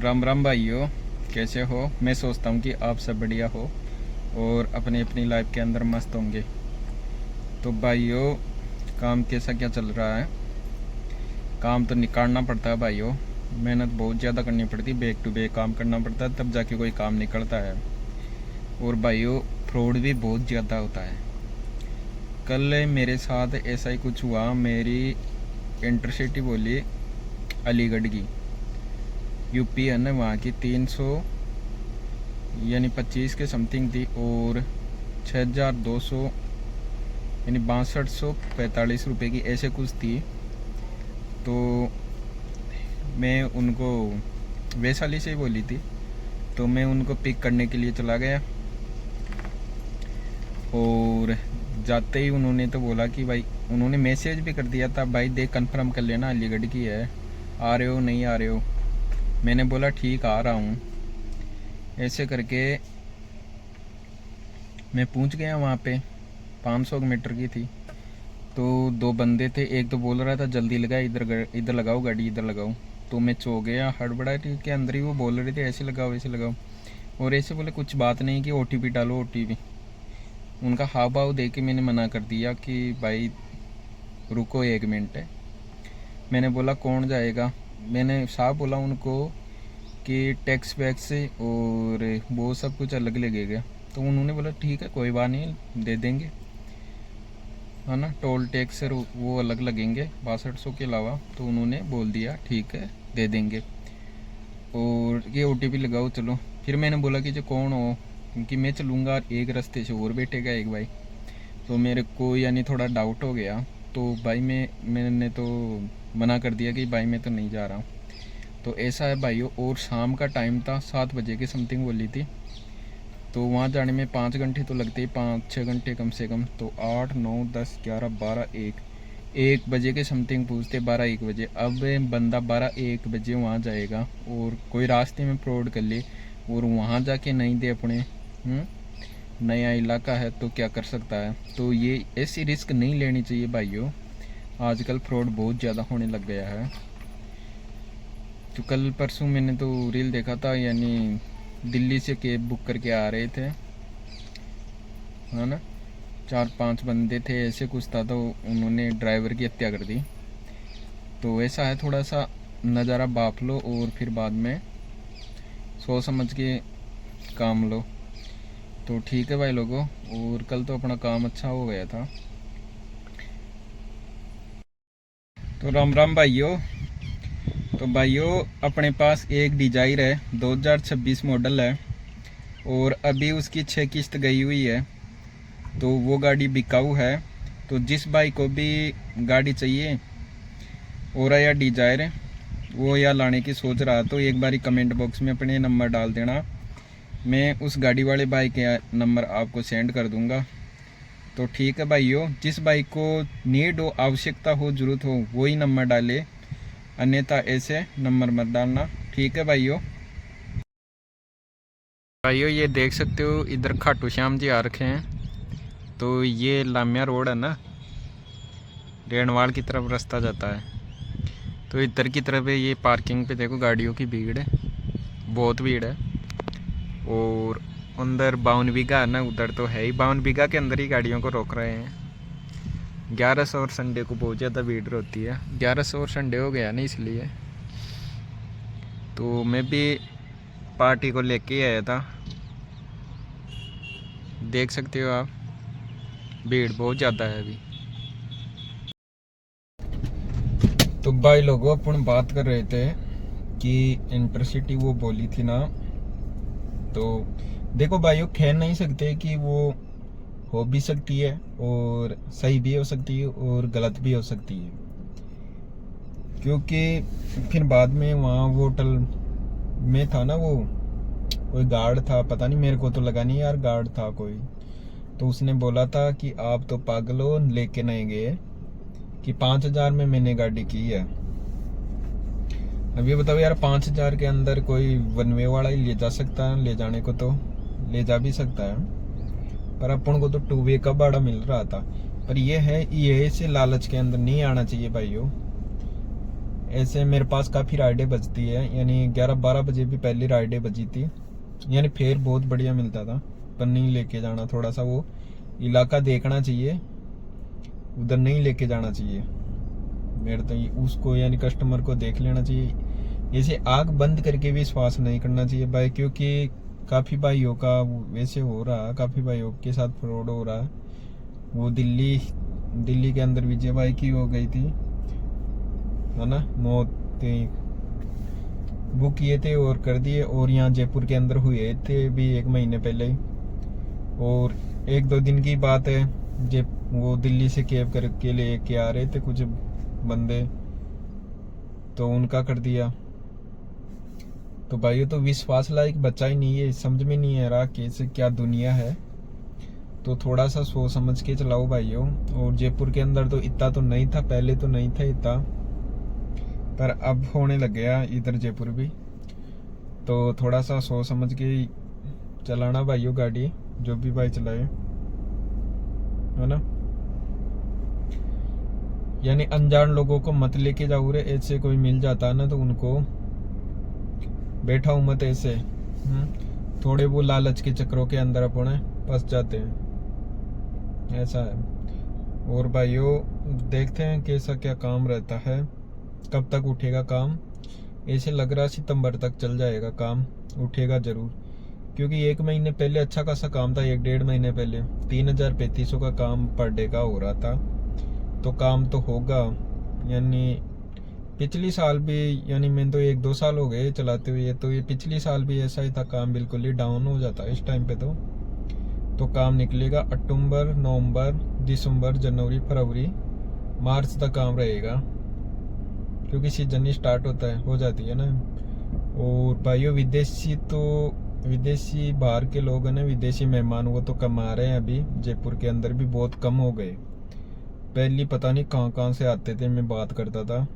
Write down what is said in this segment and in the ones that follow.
राम राम भाइयों, कैसे हो। मैं सोचता हूँ कि आप सब बढ़िया हो और अपनी अपनी लाइफ के अंदर मस्त होंगे। तो भाइयों, काम कैसा क्या चल रहा है। काम तो निकालना पड़ता है भाइयों, मेहनत बहुत ज़्यादा करनी पड़ती है, बैक टू बैक काम करना पड़ता है, तब जाके कोई काम निकलता है। और भाइयों, फ्रॉड भी बहुत ज़्यादा होता है। कल मेरे साथ ऐसा ही कुछ हुआ। मेरी इंटरसिटी बोली अलीगढ़ की, यूपी है ना, वहाँ की 300 यानी 25 के समथिंग थी और 6200 यानी 6245 रुपये की ऐसे कुछ थी। तो मैं उनको वैशाली से ही बोली थी, तो मैं उनको पिक करने के लिए चला गया और जाते ही उन्होंने तो बोला कि भाई, उन्होंने मैसेज भी कर दिया था, भाई देख कंफर्म कर लेना अलीगढ़ की है, आ रहे हो नहीं आ रहे हो। मैंने बोला ठीक आ रहा हूँ। ऐसे करके मैं पहुँच गया वहाँ पे। 500 मीटर की थी। तो दो बंदे थे, एक तो बोल रहा था जल्दी लगा, इधर इधर लगाओ गाड़ी, इधर लगाओ। तो मैं चो गया हड़बड़ा के अंदर ही। वो बोल रहे थे ऐसे लगाओ ऐसे लगाओ, और ऐसे बोले कुछ बात नहीं कि ओटीपी डालो ओटीपी। उनका हाव भाव देख के मैंने मना कर दिया कि भाई रुको 1 मिनट है। मैंने बोला कौन जाएगा। मैंने साफ बोला उनको कि टैक्स वैक्स और वो सब कुछ अलग लगेगा। तो उन्होंने बोला ठीक है कोई बात नहीं, दे देंगे, है ना, टोल टैक्स वो अलग लगेंगे 6200 के अलावा। तो उन्होंने बोल दिया ठीक है दे देंगे, और ये ओटीपी लगाओ चलो। फिर मैंने बोला कि जो कौन हो, क्योंकि मैं चलूँगा, एक रास्ते से और बैठेगा एक भाई। तो मेरे को यानी थोड़ा डाउट हो गया। तो भाई मैंने तो मना कर दिया कि भाई मैं तो नहीं जा रहा हूँ। तो ऐसा है भाइयों। और शाम का टाइम था, 7 बजे के समथिंग बोली थी। तो वहाँ जाने में 5 घंटे तो लगते ही, 5-6 घंटे कम से कम। तो 8 9 10 11 12 1 बजे के समथिंग पूछते, 12-1 बजे। अब बंदा 12-1 बजे वहाँ जाएगा और कोई रास्ते में फ्रॉड कर ले और वहाँ जाके नहीं दे अपने, नया इलाका है तो क्या कर सकता है। तो ये ऐसी रिस्क नहीं लेनी चाहिए भाइयों। आजकल फ्रॉड बहुत ज़्यादा होने लग गया है। तो कल परसों मैंने तो रील देखा था, यानी दिल्ली से कैब बुक करके आ रहे थे, है ना, 4-5 बंदे थे ऐसे कुछ था। तो उन्होंने ड्राइवर की हत्या कर दी। तो ऐसा है, थोड़ा सा नज़ारा बाप लो और फिर बाद में सोच समझ के काम लो। तो ठीक है भाई लोगों, और कल तो अपना काम अच्छा हो गया था। तो राम राम भाइयों। तो भाइयों, अपने पास एक डिजायर है, 2026 मॉडल है और अभी उसकी 6 किस्त गई हुई है। तो वो गाड़ी बिकाऊ है। तो जिस भाई को भी गाड़ी चाहिए, ओरा या डिजायर, वो या लाने की सोच रहा, तो एक बारी कमेंट बॉक्स में अपने नंबर डाल देना। मैं उस गाड़ी वाले भाई के नंबर आपको सेंड कर दूंगा। तो ठीक है भाइयों, जिस भाई को नीड हो, आवश्यकता हो, ज़रूरत हो, वही नंबर डाले, अन्यथा ऐसे नंबर मत डालना। ठीक है भाइयों। भाइयों ये देख सकते हो, इधर खाटू श्याम जी आ रखे हैं। तो ये लामिया रोड है ना, रेणवाल की तरफ रास्ता जाता है। तो इधर की तरफ है, ये पार्किंग पे देखो गाड़ियों की भीड़ है, बहुत भीड़ है। और अंदर 52 बीघा है ना, उधर तो है ही, 52 बीघा के अंदर ही गाड़ियों को रोक रहे हैं। 1100 और संडे को बहुत ज़्यादा भीड़ होती है, 1100 और संडे हो गया ना इसलिए। तो मैं भी पार्टी को लेके आया था, देख सकते हो आप, भीड़ बहुत ज़्यादा है अभी। तो भाई लोगों, अपन बात कर रहे थे कि इंटरसिटी वो बोली थी ना। तो देखो भाइयों, कह नहीं सकते कि वो हो भी सकती है और सही भी हो सकती है और गलत भी हो सकती है, क्योंकि फिर बाद में वहाँ वो होटल में था ना, वो कोई गार्ड था, पता नहीं, मेरे को तो लगा नहीं यार गार्ड था कोई। तो उसने बोला था कि आप तो पागल हो, लेके नहीं गए, कि 5000 में मैंने गाड़ी की है। अब ये बताओ यार, 5000 के अंदर कोई वन वे वाला ही ले जा सकता है, ले जाने को तो ले जा भी सकता है, पर अपन को तो 2 वे का भाड़ा मिल रहा था। पर ये है, ये से लालच के अंदर नहीं आना चाहिए भाइयों। ऐसे मेरे पास काफ़ी राइडें बजती है, यानी 11-12 बजे भी पहली राइडें बजी थी, यानी फेयर बहुत बढ़िया मिलता था। पर नहीं लेके जाना, थोड़ा सा वो इलाका देखना चाहिए, उधर नहीं लेके जाना चाहिए मेरे तो उसको, यानी कस्टमर को देख लेना चाहिए। ऐसे आग बंद करके विश्वास नहीं करना चाहिए भाई, क्योंकि काफ़ी भाइयों का वैसे हो रहा, काफ़ी भाइयों के साथ फ्रॉड हो रहा है। वो दिल्ली के अंदर विजय भाई की हो गई थी, है ना, मौत बुक किए थे और कर दिए। और यहाँ जयपुर के अंदर हुए थे भी 1 महीने पहले ही, और 1-2 दिन की बात है, जब वो दिल्ली से कैब करके लेके आ रहे थे कुछ बंदे, तो उनका कर दिया। तो भाइयों, तो विश्वास लायक बच्चा ही नहीं है, समझ में नहीं आ रहा कैसे क्या दुनिया है। तो थोड़ा सा सोच समझ के चलाओ भाइयों। और जयपुर के अंदर तो इतना तो नहीं था, पहले तो नहीं था इतना, पर अब होने लग गया इधर जयपुर भी। तो थोड़ा सा सोच समझ के चलाना भाइयों गाड़ी, जो भी भाई चलाए, है ना। यानी अनजान लोगों को मत लेके जाओ रे, ऐसे कोई मिल जाता है ना तो उनको बैठा हूं मत ऐसे। थोड़े वो लालच के चक्रों के अंदर अपने फंस जाते हैं, ऐसा है। और भाइयों देखते हैं कैसा क्या काम रहता है, कब तक उठेगा काम। ऐसे लग रहा सितंबर तक चल जाएगा काम, उठेगा जरूर, क्योंकि 1 महीने पहले अच्छा खासा काम था, 1-1.5 महीने पहले 3,000-3,500 का काम पर डे का हो रहा था। तो काम तो होगा, यानी पिछली साल भी, यानी मैंने तो 1-2 साल हो गए चलाते हुए, तो ये पिछली साल भी ऐसा ही था, काम बिल्कुल ही डाउन हो जाता है इस टाइम पे। तो काम निकलेगा अक्टूबर, नवंबर, दिसंबर, जनवरी, फरवरी, मार्च तक काम रहेगा, क्योंकि सीजन ही स्टार्ट होता है, हो जाती है ना। और भाइयों विदेशी बाहर के लोग हैं ना, विदेशी मेहमान, वो तो कम आ रहे हैं अभी, जयपुर के अंदर भी बहुत कम हो गए। पहले पता नहीं कहाँ से आते थे, मैं बात करता था,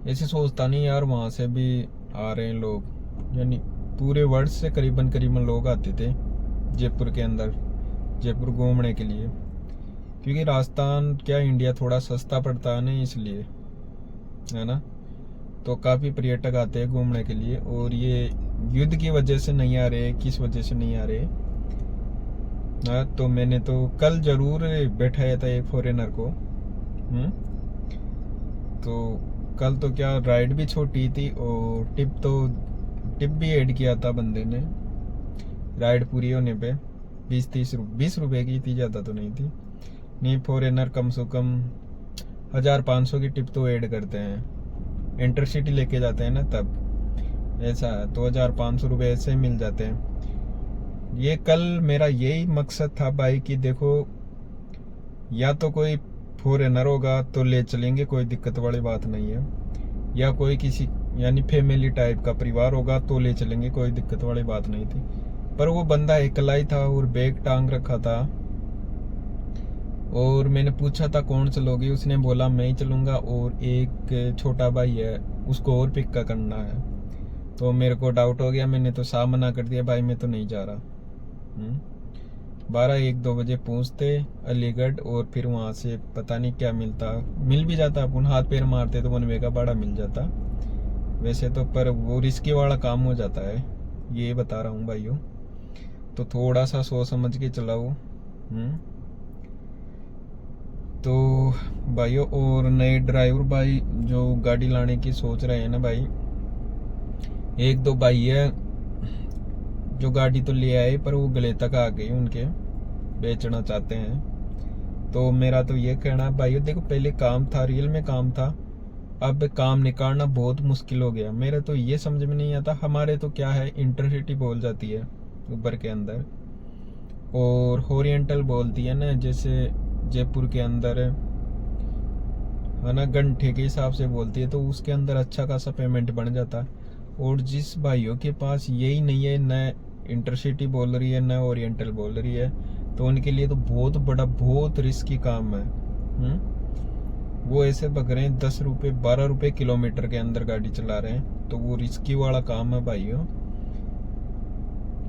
ऐसे सोचता नहीं यार वहाँ से भी आ रहे हैं लोग, यानी पूरे वर्ल्ड से करीबन लोग आते थे जयपुर के अंदर, जयपुर घूमने के लिए, क्योंकि राजस्थान क्या इंडिया थोड़ा सस्ता पड़ता है ना, इसलिए, है ना। तो काफ़ी पर्यटक आते हैं घूमने के लिए। और ये युद्ध की वजह से नहीं आ रहे, किस वजह से नहीं आ रहे, तो मैंने तो कल जरूर बैठाया था एक फॉरेनर को। तो कल तो क्या राइड भी छोटी थी, और टिप भी ऐड किया था बंदे ने, राइड पूरी होने पे 20 रुपए की थी, ज़्यादा तो नहीं थी। नहीं, फॉरेनर कम से कम 1,500 की टिप तो ऐड करते हैं, इंटरसिटी लेके जाते हैं ना तब, ऐसा है। तो 1,500 रुपये ऐसे मिल जाते हैं। ये कल मेरा यही मकसद था भाई कि देखो, या तो कोई फॉरेनर होगा तो ले चलेंगे, कोई दिक्कत वाली बात नहीं है, या कोई किसी यानी फैमिली टाइप का परिवार होगा तो ले चलेंगे, कोई दिक्कत वाली बात नहीं थी। पर वो बंदा अकेला ही था और बैग टांग रखा था, और मैंने पूछा था कौन चलोगे, उसने बोला मैं ही चलूँगा, और एक छोटा भाई है उसको और पिक करना है। तो मेरे को डाउट हो गया, मैंने तो साफ मना कर दिया, भाई मैं तो नहीं जा रहा। 12-1-2 बजे पहुंचते अलीगढ़, और फिर वहां से पता नहीं क्या मिल भी जाता, अपन हाथ पैर मारते तो 1 वे का भाड़ा मिल जाता वैसे तो, पर वो रिस्की वाला काम हो जाता है, ये बता रहा हूँ भाइयों। तो थोड़ा सा सोच समझ के चलाओ। तो भाइयों, और नए ड्राइवर भाई जो गाड़ी लाने की सोच रहे हैं ना भाई, 1-2 भाई है जो गाड़ी तो ले आए, पर वो गले तक आ गई उनके, बेचना चाहते हैं। तो मेरा तो ये कहना है भाइयों, देखो पहले काम था, रियल में काम था, अब काम निकालना बहुत मुश्किल हो गया। मेरे तो ये समझ में नहीं आता, हमारे तो क्या है, इंटरसिटी बोल जाती है ऊपर के अंदर, और ओरिएंटल बोलती है ना, जैसे जयपुर के अंदर है ना, घंटे के हिसाब से बोलती है, तो उसके अंदर अच्छा खासा पेमेंट बन जाता। और जिस भाइयों के पास यही नहीं है, न इंटरसिटी बोल रही है न ओरिएंटल बोल रही है, तो उनके लिए तो बहुत बड़ा, बहुत रिस्की काम है। वो ऐसे भग रहे हैं 10 रुपये 12 रुपये किलोमीटर के अंदर गाड़ी चला रहे हैं, तो वो रिस्की वाला काम है भाइयों,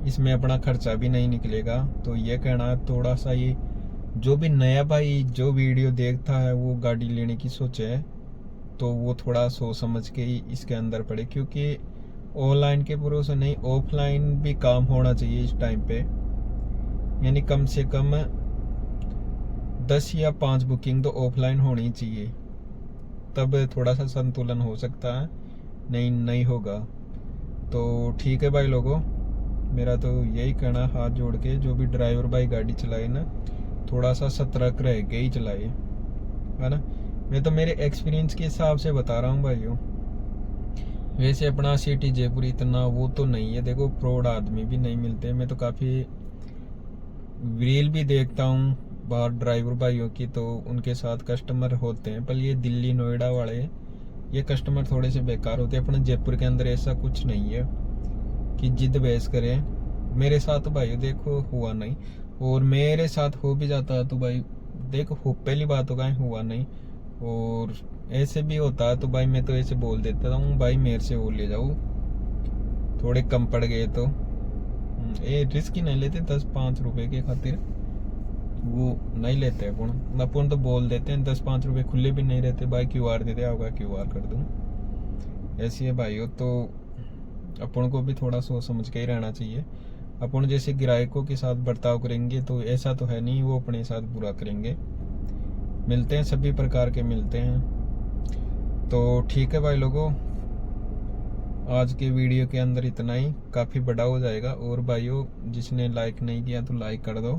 इसमें अपना खर्चा भी नहीं निकलेगा। तो ये कहना है थोड़ा सा, ये जो भी नया भाई जो वीडियो देखता है वो गाड़ी लेने की सोचे, तो वो थोड़ा सोच समझ के ही इसके अंदर पड़े, क्योंकि ऑनलाइन के भरोसे नहीं, ऑफलाइन भी काम होना चाहिए इस टाइम पे। यानी कम से कम 10 या 5 बुकिंग तो ऑफलाइन होनी चाहिए, तब थोड़ा सा संतुलन हो सकता है, नहीं होगा। तो ठीक है भाई लोगों, मेरा तो यही कहना हाथ जोड़ के, जो भी ड्राइवर भाई गाड़ी चलाए ना, थोड़ा सा सतर्क रह के ही चलाए, है ना। मैं तो मेरे एक्सपीरियंस के हिसाब से बता रहा हूँ भाइयों। वैसे अपना सिटी जयपुर इतना वो तो नहीं है, देखो फ्रॉड आदमी भी नहीं मिलते। मैं तो काफ़ी रील भी देखता हूँ बाहर ड्राइवर भाइयों की, तो उनके साथ कस्टमर होते हैं, पर ये दिल्ली नोएडा वाले ये कस्टमर थोड़े से बेकार होते हैं। अपने जयपुर के अंदर ऐसा कुछ नहीं है कि जिद बहस करें। मेरे साथ भाई देखो हुआ नहीं, और मेरे साथ हो भी जाता है तो भाई देखो पहली बात तो कहीं हुआ नहीं, और ऐसे भी होता है तो भाई मैं तो ऐसे बोल देता हूँ, भाई मेरे से वो ले जाओ, थोड़े कम पड़ गए तो ये रिस्क ही नहीं लेते। 10-5 रुपए के खातिर वो नहीं लेते अपन तो बोल देते हैं। 10-5 रुपए खुले भी नहीं रहते भाई, QR दे दे होगा, QR कर दूँ, ऐसी है भाइयों। तो अपन को भी थोड़ा सोच समझ के ही रहना चाहिए। अपन जैसे ग्राहकों के साथ बर्ताव करेंगे तो ऐसा तो है नहीं वो अपने साथ बुरा करेंगे। मिलते हैं, सभी प्रकार के मिलते हैं। तो ठीक है भाई लोगों, आज के वीडियो के अंदर इतना ही, काफ़ी बड़ा हो जाएगा। और भाइयों जिसने लाइक नहीं किया तो लाइक कर दो,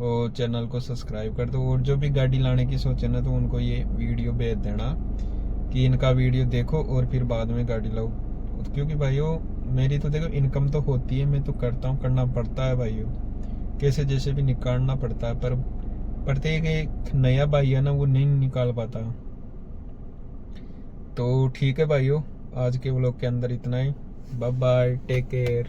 और चैनल को सब्सक्राइब कर दो। और जो भी गाड़ी लाने की सोचे ना, तो उनको ये वीडियो भेज देना कि इनका वीडियो देखो और फिर बाद में गाड़ी लाओ। क्योंकि भाइयों मेरी तो देखो इनकम तो होती है, मैं तो करता हूँ, करना पड़ता है भाइयों, कैसे जैसे भी निकालना पड़ता है। पर प्रत्येक एक नया भाई है ना, वो नहीं निकाल पाता। तो ठीक है भाइयों, आज के व्लॉग के अंदर इतना ही। Bye bye, take care.